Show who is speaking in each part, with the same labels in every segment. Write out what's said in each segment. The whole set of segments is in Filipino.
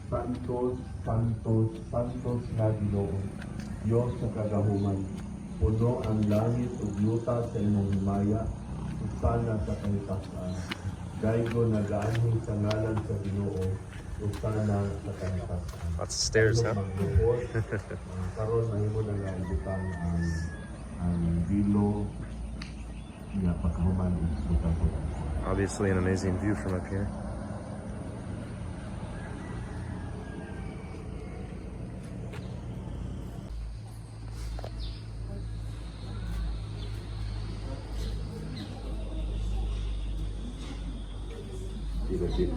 Speaker 1: Santos, Santos, Santos nga Ginoo, Diyos sa kagahuman, puno ang langit ug yuta sa imong himaya, ug sana sa kalikasan. Daygo nagaanhi sa ngalan sa Ginoo, ug sana sa kalikasan.
Speaker 2: Lots of stairs, huh?
Speaker 1: Karon mahimo na nga ibutang ang bilo nga pagkahuman ug butang.
Speaker 2: Obviously an amazing view from up here.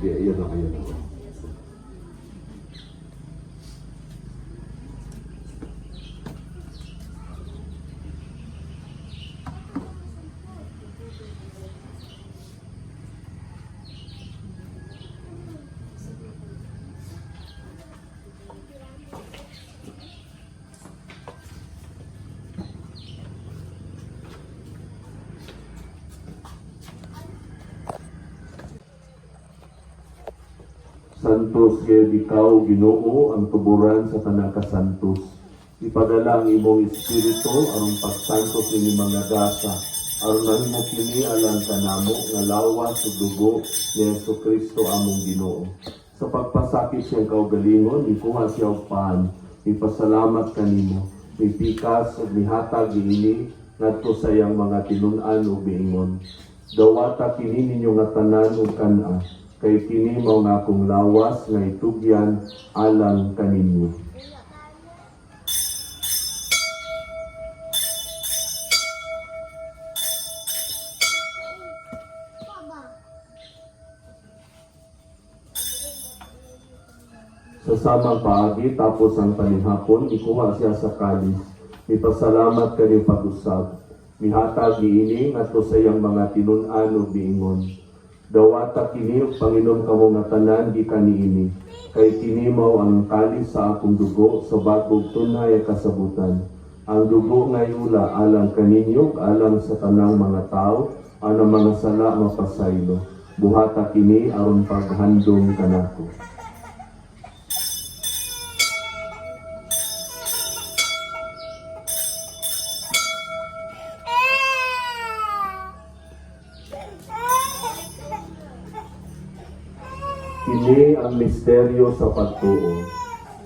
Speaker 1: Iyan na kayo. Santos gayud ikaw Ginoo ang tuburan sa tanang kasantos. Ipadala ang imong espiritu aron pagsantos ni mga gasa aron mahimo kini alang kanamo nga lawas ug dugo ni Jesucristo among Ginoo. Sa pagpasakit siyang kaugalingon, ikuha siya og paan, ipasalamat kanimo, ipikas ug mihatag niini ngadto sa iyang mga tinun-an ug miingon. Dawata kini ninyo nga tanan ug kana kay kini mao nga akong lawas nga itugyan alang kaninyo. Sa samang paagi tapos ang panihapon, ikuha siya sa kalis. Ipasalamat kani pag-usab. Mihatag niini ngadto sa iyang mga tinun-an ug miingon. Dawata kini ug Panginoon kamo nga tanan di kaniini, kay kini mao ang kalis sa akong dugo sa bagong tunay nga kasabutan. Ang dugo nga yula alang kaninyo alang sa tanang mga tao ang mga sala mapasaylo. Buhata kini aron paghandom kanako. Kini ang misteryo sa pagtuo.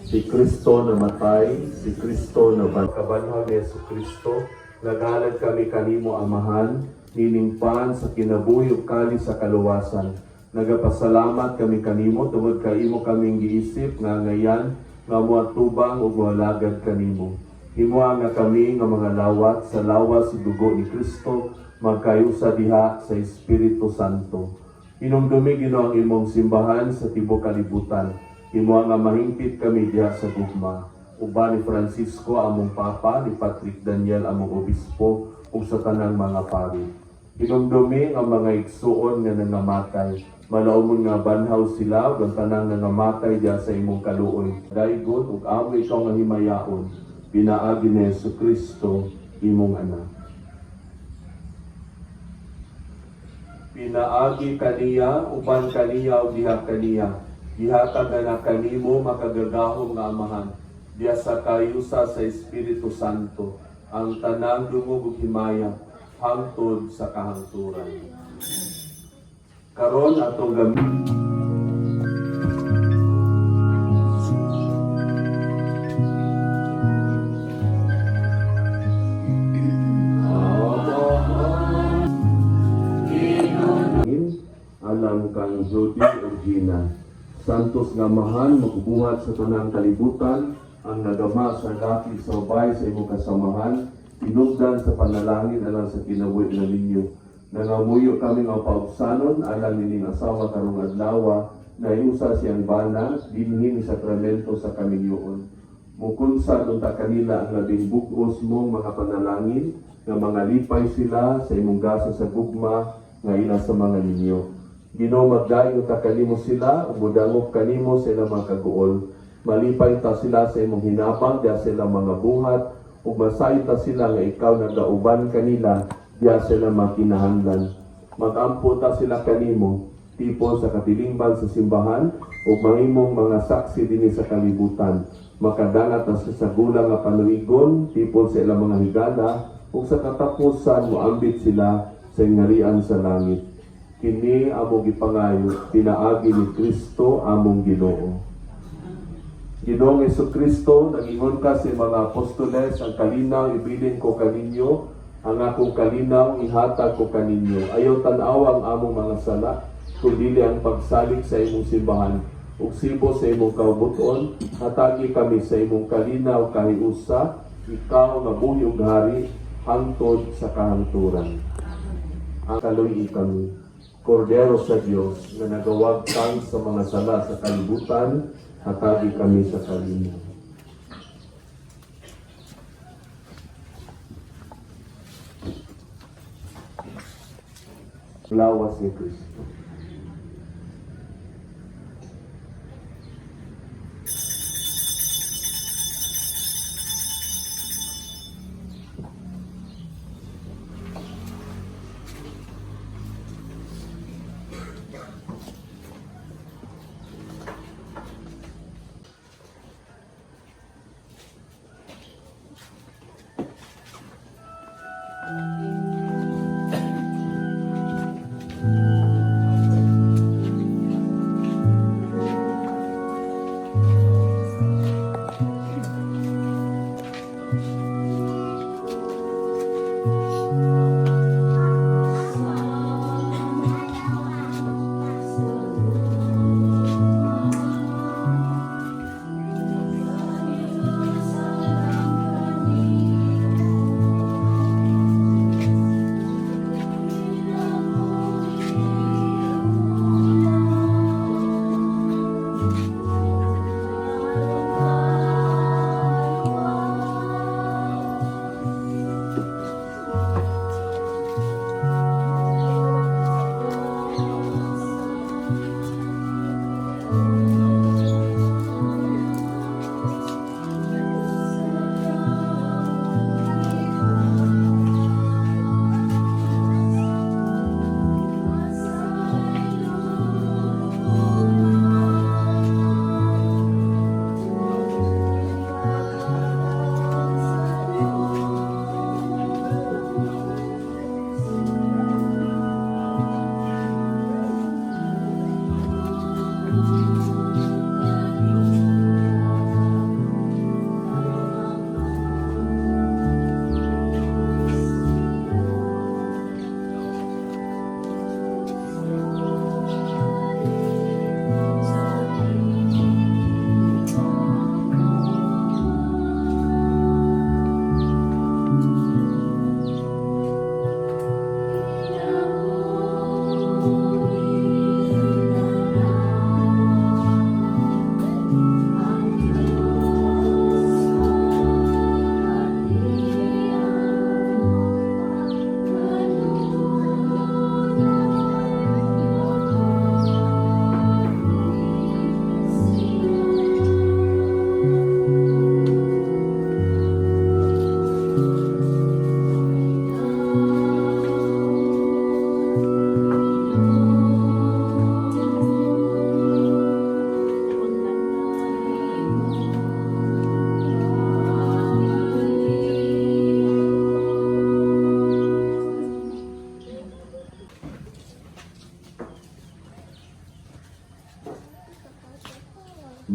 Speaker 1: Si Kristo namatay, si Kristo nabangkabanhag ni Jesucristo, nagalag kami kanimo amahan, niningpan sa kinabuyog kali sa kaluwasan. Nagapasalamat kami kanimo tungod kay imo kaming giisip nga ngayan nga moatubang ug moalagad kanimo. Himuha nga kami nga mga lawat sa lawas sa dugo ni Kristo magkayusa diha sa Espiritu Santo. Inumdumi Ginoo ang imong simbahan sa tibuok kalibutan. Imo nga mahingpit kami diha sa gugma. Uban ni Francisco among papa, ni Patrick Daniel among obispo ug sa tanang mga pari. Inumdumi ang mga igsuon nga nangamatay. Malaumon nga banhaw sila ug ang tanang nangamatay diha sa imong kaluoy. Daygon ug amo ikaw nga himayaon. Pinaagi ni Jesucristo imong anak. Pinaagi kaniya, uban kaniya o diha kaniya. Dihatag na kanimo makagagahom nga amahan. Diya sa kayusa sa Espiritu Santo, ang tanang dungog ug himaya, hangtod sa kahangturan. Karon atong gabi. Alam kang Jody Regina. Santos nga mahal, magbuhat sa tanang kalibutan, ang nagama sa laki sa ubay sa imong kasamahan, tinugdan sa panalangin alang sa kinabuhi na ninyo. Nangamuyo kami nga paubsanon, alang nining asawa karong adlaw, na iusa siyang bana, dinhi ni sakramento sa kaminyoon. Mukunsad unta kanila ang labing bug-os mong mga panalangin, nga mga lipay sila sa imong gasa sa gugma, nga ina sa mga ninyo. Ginoo magdayon ta kanimo sila, mudangop kanimo sa ilang mga kaguol. Malipay ta sila sa imong hinapang diya sa ilang mga buhat, ug masayo ta sila nga ikaw nagauban kanila diya sa ilang mga kinahanglan. Magampo ta sila kanimo, tipon sa katilingban sa simbahan ug mahimong mga saksi dinhi sa kalibutan. Makadangat na sa gulang nga panuigon tipon sa ilang mga higala ug sa katapusan moambit sila sa ingarian sa langit. Kini among gipangayo pinaagi ni Kristo among Ginoo. Ginoong Jesucristo, nag-ingon ka sa mga apostoles, ang kalinaw ibilin ko kaninyo, ang akong kalinaw ihatag ko kaninyo. Ayaw tanaw ang among mga sala, kundi ang pagsalig sa imong simbahan. Ug sibo sa imong kaubuton, hatagi kami sa imong kalinaw kahiusa, ikaw nga buhi ug hari, hangtod sa kahangturan. Ang kaluy kami, Kordero sa Dios, na nagawag kang sa mga sala sa kalibutan, hatagi kami sa kalinaw. Lawas ni Kristo.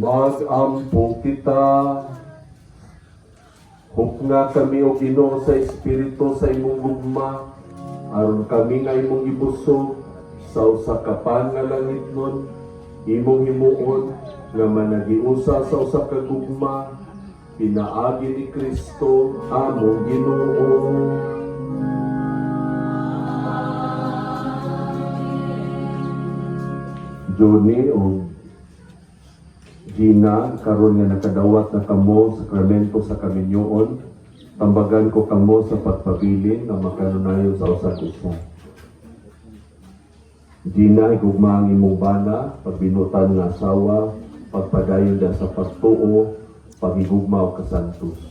Speaker 1: Mag-ampo kita. Hukna kami o Ginoo sa Espiritu sa imong gugma, aron kami nga imong ibusog sa usa ka pan nga langitnon, imong himuon nga managiusa sa usa ka gugma, pinaagi ni Kristo among Ginoo. Johnny o Gina, karon nga nakadawat na kamo sa sakramento sa kaminyoon, tambagan ko kamo sa pagpabilin na makanunayon sa usa usa. Gina, higugma ang imong bana, pagbinutan nga asawa, pagpadayon da sa pagtuo, paghigugma o kasantos.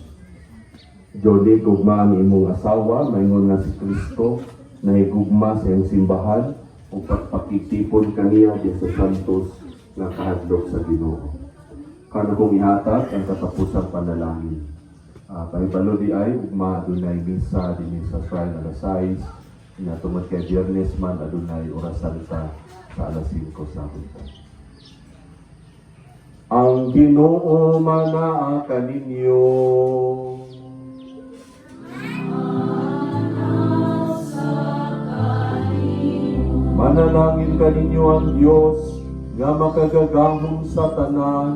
Speaker 1: Jody, higugma ang imong asawa, maingon nga si Kristo, na higugma sa iyong simbahan, o pagpakitipon kaniya di sa santos nga kahadlok sa Ginoo. Kano kong ihatag ang katapusang panalangin. Pahibalo di ay ugma adunay misa dinhi sa shrine alas 6 nga tungod kay Biyernes man adunay orasan sa alas 5 sa hapon. Ang Ginoo manaa kaninyo. Manalangin kaninyo ang Dios nga makagagahom sa tanan,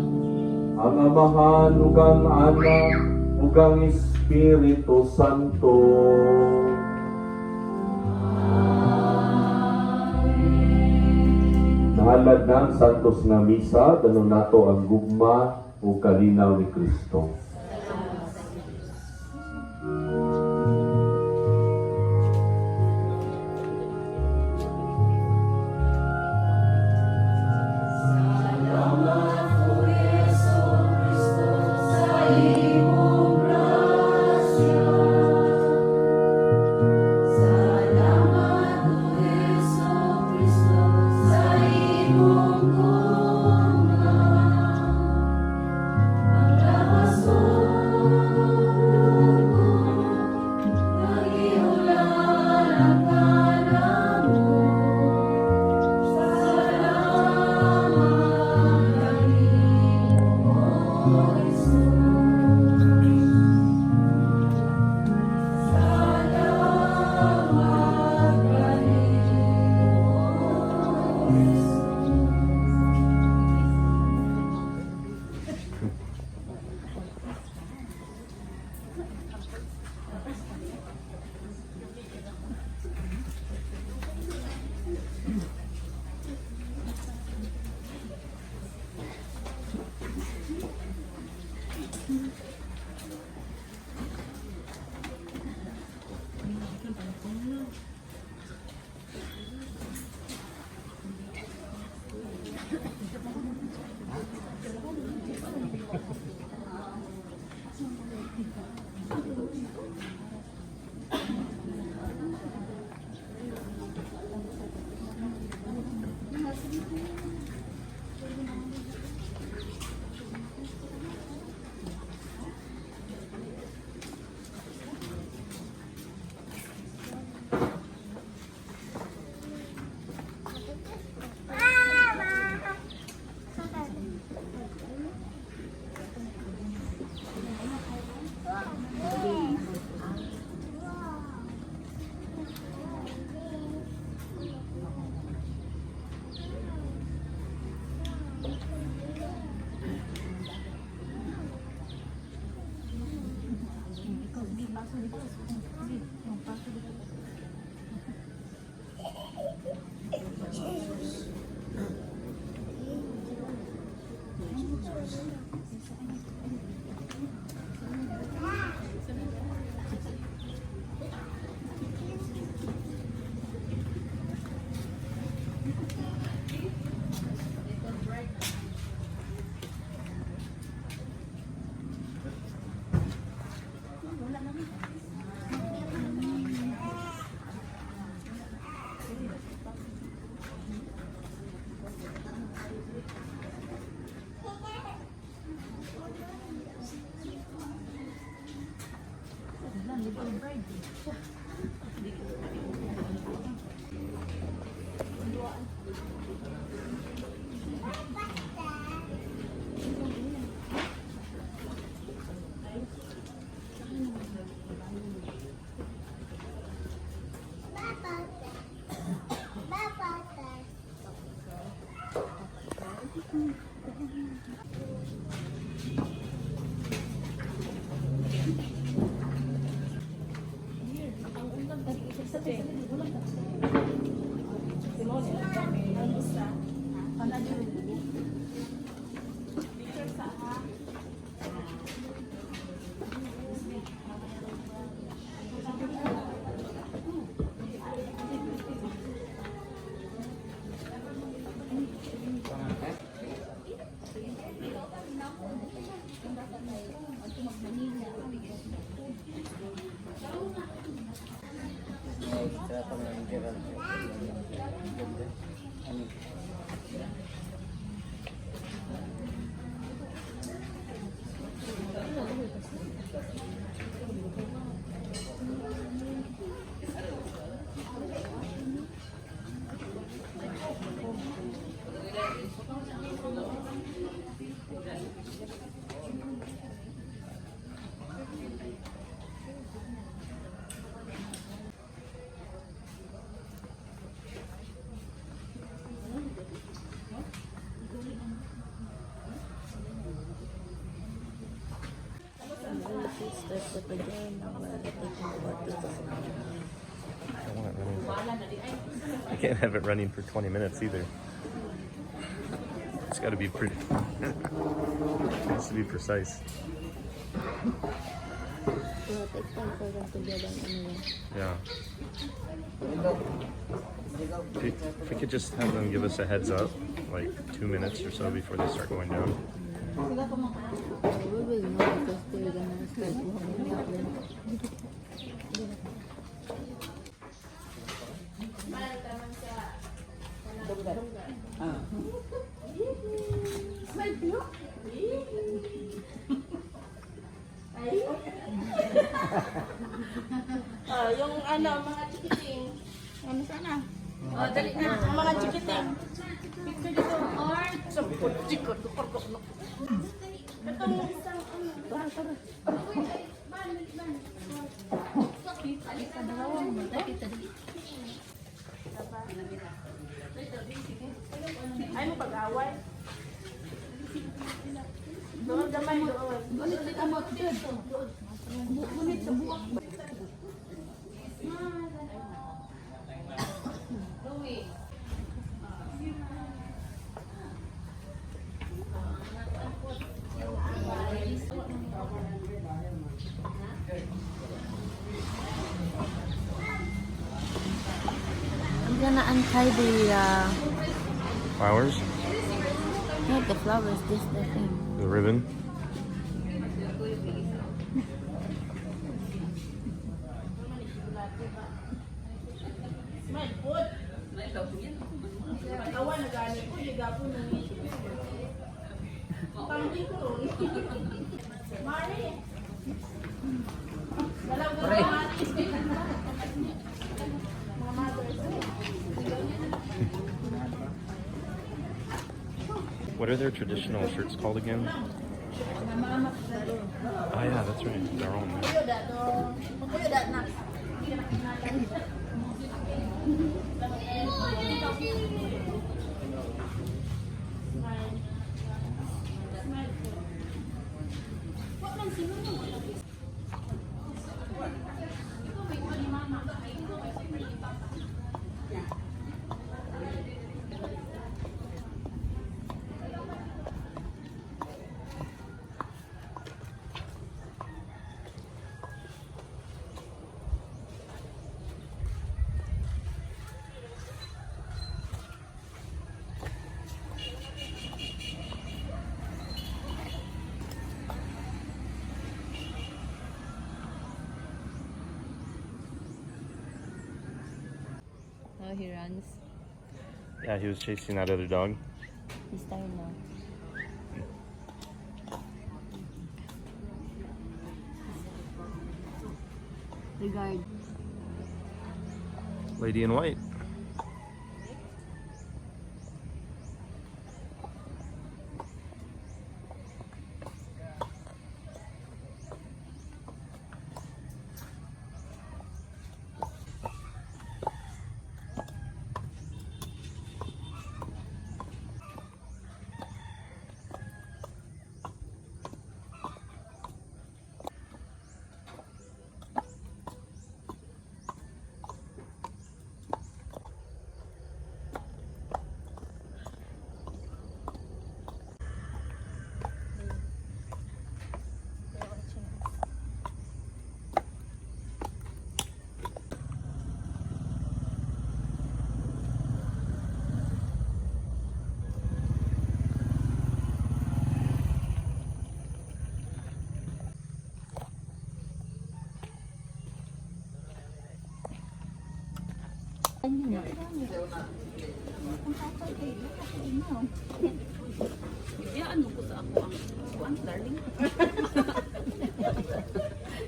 Speaker 1: ang Amahan ug ang Anak ug ang Espiritu Santo. Nahalad na ang santos nga misa, danon nato ang gugma o kalinaw ni Kristo.
Speaker 3: start ko pa dyan. Wala na taking water.
Speaker 2: I want it running. I can't have it running for 20 minutes either. It's got to be pretty. It has to be precise.
Speaker 3: So, take time for them to get an ano yan.
Speaker 2: Yeah. If we could just have them give us a heads up, like 2 minutes or so before they start going down.
Speaker 3: We will know because they're gonna start warming up then.
Speaker 4: Yung ano, mga chikiting. Ano sana? Oh, dali na. Ang mga chikiting. Picture dito. Or, sampot, chikot, korkok, no. Itong isang, ano. Tara, tara. Alika, dalawa mo. Kita di. Ay mo pag-away. Doon gamay doon. Ulit ang mga dito. Ulit sa buwak.
Speaker 3: I'm gonna untie the
Speaker 2: Flowers?
Speaker 3: not the flowers, just the thing.
Speaker 2: The ribbon?
Speaker 4: Awan na gani ko, ligapon ng ito. Pangdi ko ron. Mari. Dalaw ka mati. Mga mothers.
Speaker 2: What are their traditional shirts called again? Oh yeah, that's right. They're all in there.
Speaker 4: Kuyo da to. Kuyo da na.
Speaker 3: Oh, he runs.
Speaker 2: Yeah, he was chasing that other dog.
Speaker 3: He's tired now. Regard.
Speaker 2: Lady in white.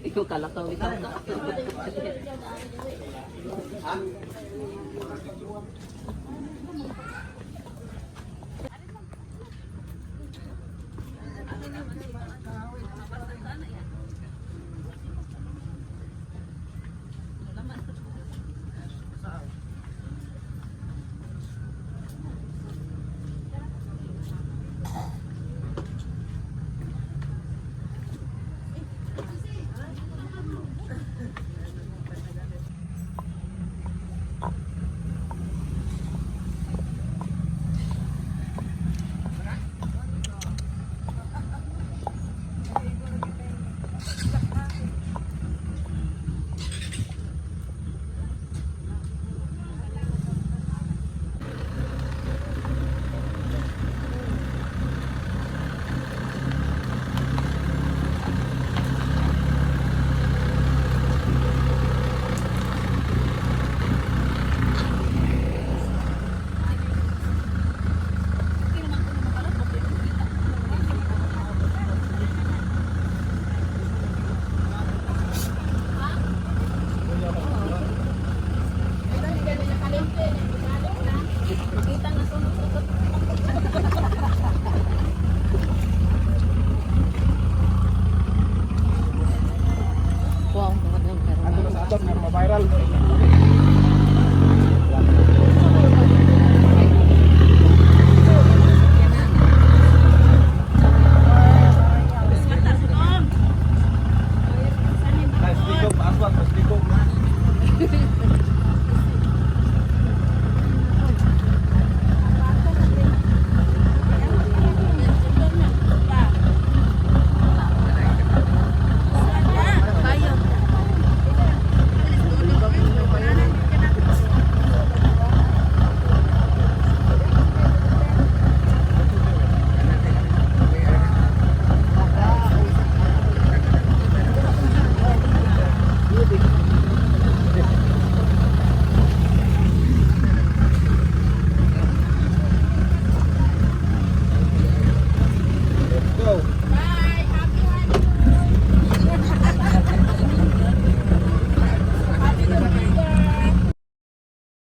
Speaker 5: Ikaw kalakaw ikaw.